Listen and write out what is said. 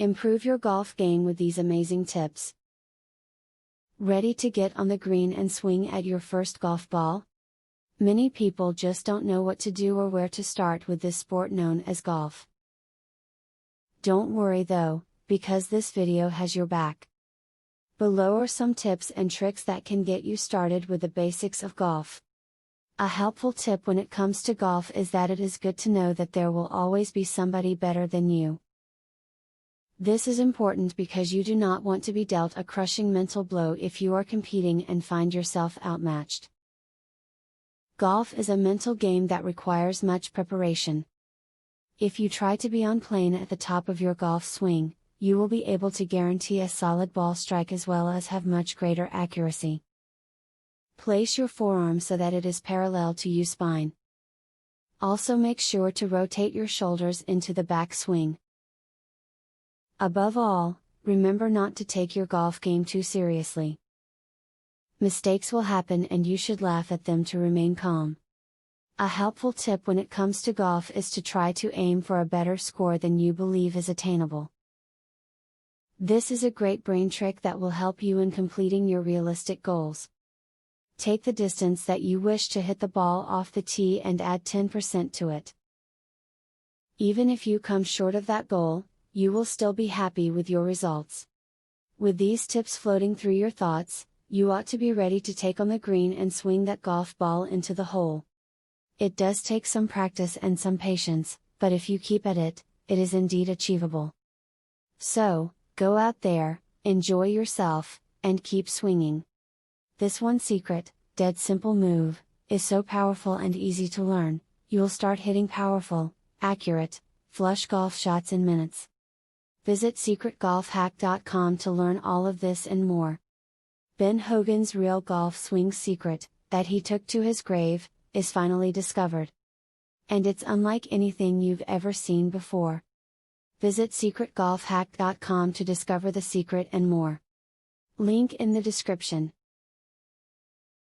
Improve your golf game with these amazing tips. Ready to get on the green and swing at your first golf ball? Many people just don't know what to do or where to start with this sport known as golf. Don't worry though, because this video has your back. Below are some tips and tricks that can get you started with the basics of golf. A helpful tip when it comes to golf is that it is good to know that there will always be somebody better than you. This is important because you do not want to be dealt a crushing mental blow if you are competing and find yourself outmatched. Golf is a mental game that requires much preparation. If you try to be on plane at the top of your golf swing, you will be able to guarantee a solid ball strike as well as have much greater accuracy. Place your forearm so that it is parallel to your spine. Also make sure to rotate your shoulders into the back swing. Above all, remember not to take your golf game too seriously. Mistakes will happen and you should laugh at them to remain calm. A helpful tip when it comes to golf is to try to aim for a better score than you believe is attainable. This is a great brain trick that will help you in completing your realistic goals. Take the distance that you wish to hit the ball off the tee and add 10% to it. Even if you come short of that goal, you will still be happy with your results. With these tips floating through your thoughts, you ought to be ready to take on the green and swing that golf ball into the hole. It does take some practice and some patience, but if you keep at it, it is indeed achievable. So, go out there, enjoy yourself, and keep swinging. This one secret, dead simple move, is so powerful and easy to learn, you'll start hitting powerful, accurate, flush golf shots in minutes. Visit secretgolfhack.com to learn all of this and more. Ben Hogan's real golf swing secret, that he took to his grave, is finally discovered. And it's unlike anything you've ever seen before. Visit secretgolfhack.com to discover the secret and more. Link in the description.